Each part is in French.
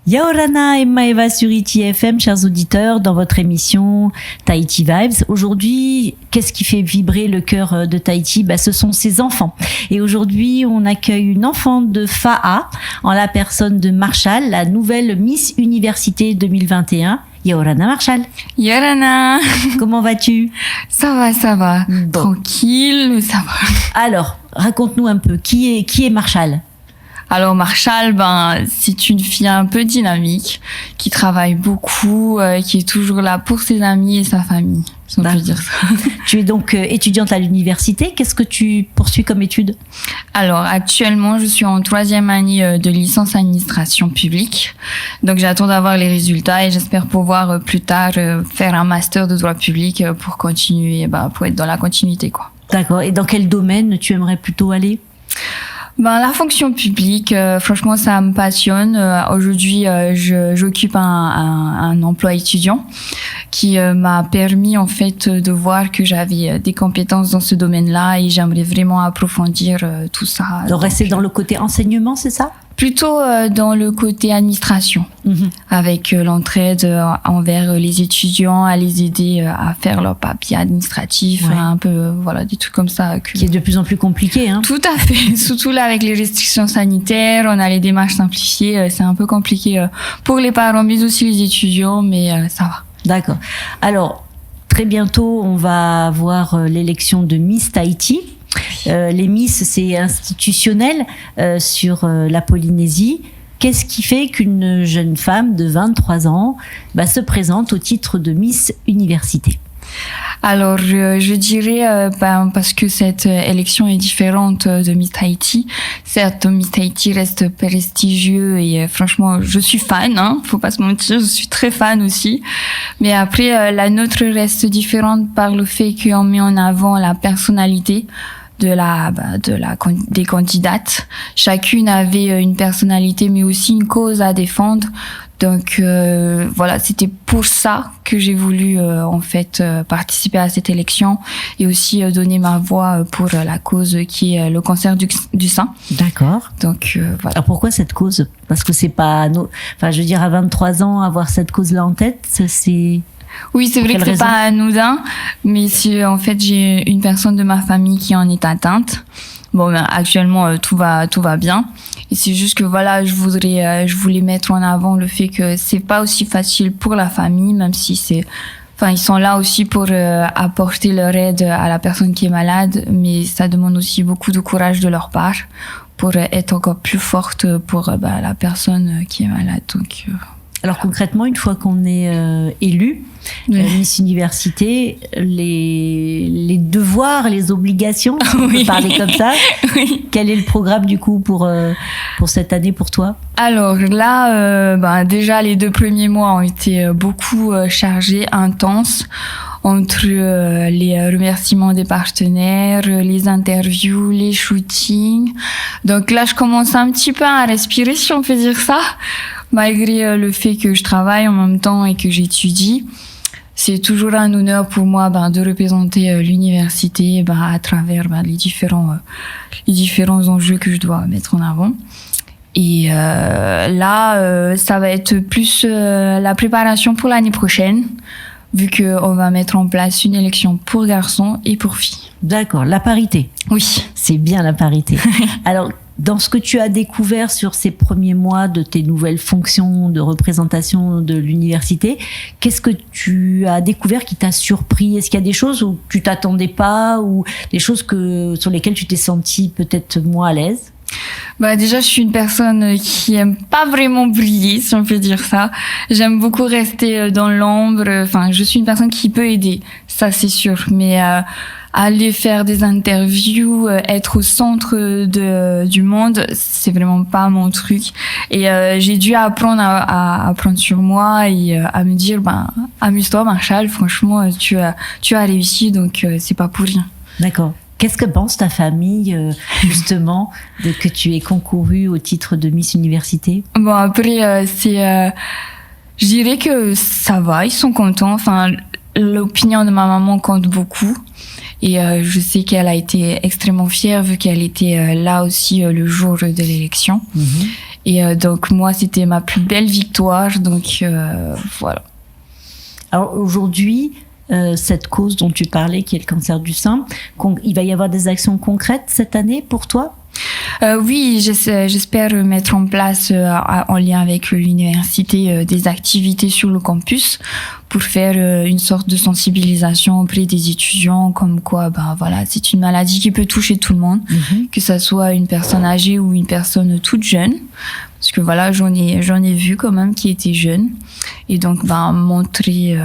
Yaorana et Maeva sur ITFM, chers auditeurs, dans votre émission Tahiti Vibes. Aujourd'hui, qu'est-ce qui fait vibrer le cœur de Tahiti? Ce sont ses enfants. Et aujourd'hui, on accueille une enfant de Fa'a, en la personne de Marshall, la nouvelle Miss Université 2021. Yaorana Marshall. Yaorana. Comment vas-tu? Ça va. Bon. Tranquille, ça va. Alors, raconte-nous un peu, qui est Marshall? Alors Marshall, c'est une fille un peu dynamique, qui travaille beaucoup, qui est toujours là pour ses amis et sa famille, si on peut dire ça. Tu es donc étudiante à l'université. Qu'est-ce que tu poursuis comme études? Alors actuellement, je suis en 3e année de licence administration publique. Donc j'attends d'avoir les résultats et j'espère pouvoir plus tard faire un master de droit public pour continuer, pour être dans la continuité, quoi. D'accord. Et dans quel domaine tu aimerais plutôt aller? La fonction publique, franchement, ça me passionne. Aujourd'hui, j'occupe un emploi étudiant qui m'a permis en fait de voir que j'avais des compétences dans ce domaine-là et j'aimerais vraiment approfondir tout ça. Donc rester dans le côté enseignement, c'est ça? Plutôt dans le côté administration, avec l'entraide envers les étudiants, à les aider à faire leurs papiers administratifs, un peu, des trucs comme ça. Qui est de plus en plus compliqué, hein. Tout à fait, surtout là avec les restrictions sanitaires, on a les démarches simplifiées, c'est un peu compliqué pour les parents, mais aussi les étudiants, mais ça va. D'accord. Alors, très bientôt, on va avoir l'élection de Miss Tahiti. Les Miss, c'est institutionnel sur la Polynésie. Qu'est-ce qui fait qu'une jeune femme de 23 ans se présente au titre de Miss Université? Alors, je dirais, parce que cette élection est différente de Miss Tahiti. Certes, Miss Tahiti reste prestigieux et franchement, je suis fan, faut pas se mentir, je suis très fan aussi. Mais après, la nôtre reste différente par le fait qu'on met en avant la personnalité des candidates. Chacune avait une personnalité, mais aussi une cause à défendre. Donc c'était pour ça que j'ai voulu participer à cette élection et aussi donner ma voix pour la cause qui est le cancer du sein. D'accord. Donc voilà. Alors pourquoi cette cause? Parce que c'est pas à 23 ans avoir cette cause-là en tête, c'est... Oui, c'est vrai que c'est pas anodin, mais si en fait j'ai une personne de ma famille qui en est atteinte. Actuellement tout va bien. Et c'est juste que je voulais mettre en avant le fait que c'est pas aussi facile pour la famille, même si ils sont là aussi pour apporter leur aide à la personne qui est malade, mais ça demande aussi beaucoup de courage de leur part pour être encore plus forte pour la personne qui est malade. Donc alors concrètement, une fois qu'on est élu Miss Université, les devoirs, les obligations, si on peut parler comme ça. Oui. Quel est le programme du coup pour cette année pour toi? Alors là, déjà les 2 premiers mois ont été beaucoup chargés, intenses. Entre les remerciements des partenaires, les interviews, les shootings. Donc là, je commence un petit peu à respirer, si on peut dire ça, malgré le fait que je travaille en même temps et que j'étudie. C'est toujours un honneur pour moi de représenter l'université à travers les différents enjeux que je dois mettre en avant. Et là, ça va être plus la préparation pour l'année prochaine, vu qu'on va mettre en place une élection pour garçons et pour filles. D'accord, la parité. Oui. C'est bien la parité. Alors, dans ce que tu as découvert sur ces premiers mois de tes nouvelles fonctions de représentation de l'université, qu'est-ce que tu as découvert qui t'a surpris? Est-ce qu'il y a des choses où tu t'attendais pas ou des choses sur lesquelles tu t'es sentie peut-être moins à l'aise? Déjà, je suis une personne qui aime pas vraiment briller, si on peut dire ça. J'aime beaucoup rester dans l'ombre. Je suis une personne qui peut aider, ça c'est sûr. Mais aller faire des interviews, être au centre du monde, c'est vraiment pas mon truc. Et j'ai dû apprendre à apprendre sur moi et à me dire, amuse-toi, Marshall. Franchement, tu as réussi, donc c'est pas pour rien. D'accord. Qu'est-ce que pense ta famille, justement, que tu aies concouru au titre de Miss Université? Après, je dirais que ça va, ils sont contents. L'opinion de ma maman compte beaucoup. Et je sais qu'elle a été extrêmement fière vu qu'elle était là aussi le jour de l'élection. Et donc moi, c'était ma plus belle victoire. Donc voilà. Alors aujourd'hui, cette cause dont tu parlais, qui est le cancer du sein, il va y avoir des actions concrètes cette année pour toi? Oui, j'espère mettre en place, en lien avec l'université, des activités sur le campus pour faire une sorte de sensibilisation auprès des étudiants, comme quoi, voilà, c'est une maladie qui peut toucher tout le monde, que ça soit une personne âgée ou une personne toute jeune. Parce que voilà, j'en ai vu quand même qui étaient jeunes. Et donc, montrer,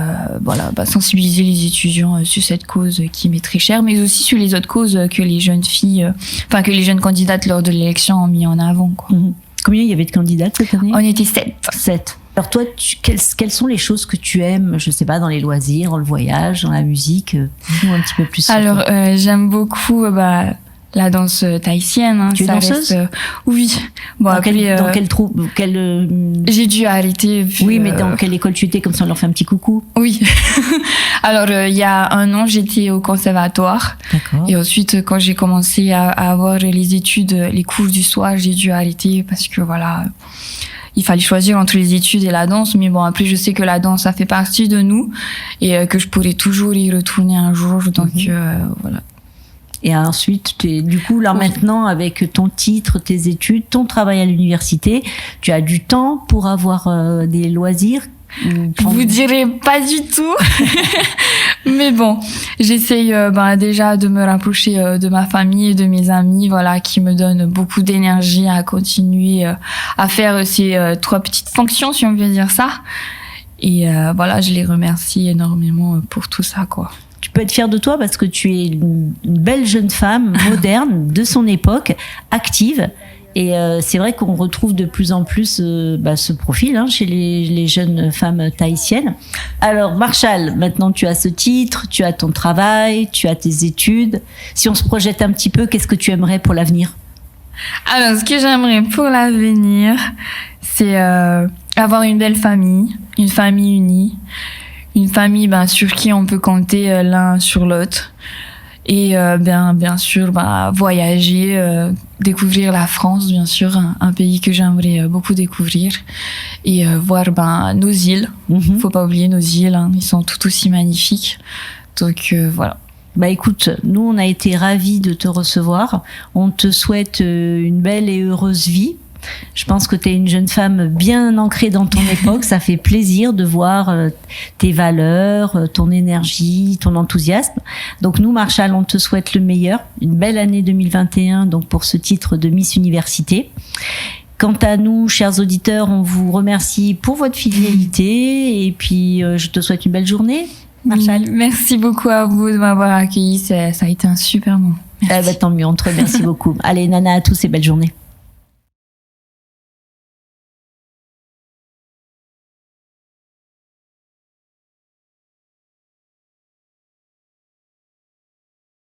sensibiliser les étudiants sur cette cause qui m'est très chère, mais aussi sur les autres causes que les jeunes filles, que les jeunes candidates lors de l'élection ont mis en avant, quoi. Combien il y avait de candidates cette année? On était 7. 7. Alors toi, quelles sont les choses que tu aimes, je sais pas, dans les loisirs, dans le voyage, dans la musique? Dis-nous un petit peu plus. Alors, j'aime beaucoup, la danse tahitienne. Tu es danseuse? Oui. Bon, dans quel trou? J'ai dû arrêter. Oui, mais dans quelle école tu étais? Comme ça, on leur fait un petit coucou. Oui. Alors, il y a un an, j'étais au conservatoire. D'accord. Et ensuite, quand j'ai commencé à avoir les études, les cours du soir, j'ai dû arrêter parce que voilà, il fallait choisir entre les études et la danse. Mais bon, après, je sais que la danse, ça fait partie de nous et que je pourrais toujours y retourner un jour. Donc, voilà. Et ensuite, du coup, là maintenant, avec ton titre, tes études, ton travail à l'université, tu as du temps pour avoir des loisirs? Je vous dirai pas du tout. Mais bon, j'essaye déjà de me rapprocher de ma famille et de mes amis, voilà, qui me donnent beaucoup d'énergie à continuer à faire ces 3 petites fonctions, si on veut dire ça. Et voilà, je les remercie énormément pour tout ça, quoi. Tu peux être fière de toi parce que tu es une belle jeune femme moderne de son époque, active. Et c'est vrai qu'on retrouve de plus en plus ce profil chez les jeunes femmes tahitiennes. Alors Marshall, maintenant tu as ce titre, tu as ton travail, tu as tes études. Si on se projette un petit peu, qu'est-ce que tu aimerais pour l'avenir? Alors ce que j'aimerais pour l'avenir, c'est avoir une belle famille, une famille unie. Une famille sur qui on peut compter l'un sur l'autre. Et bien sûr, voyager, découvrir la France, bien sûr, un pays que j'aimerais beaucoup découvrir. Et voir nos îles. Faut pas oublier nos îles, ils sont tout aussi magnifiques. Donc voilà. Écoute, nous on a été ravis de te recevoir. On te souhaite une belle et heureuse vie. Je pense que tu es une jeune femme bien ancrée dans ton époque. Ça fait plaisir de voir tes valeurs, ton énergie, ton enthousiasme. Donc nous, Marshall, on te souhaite le meilleur. Une belle année 2021 donc pour ce titre de Miss Université. Quant à nous, chers auditeurs, on vous remercie pour votre fidélité et puis je te souhaite une belle journée, Marshall. Merci beaucoup à vous de m'avoir accueilli. Ça a été un super moment. Tant mieux, on te remercie beaucoup. Allez, nana à tous et belle journée.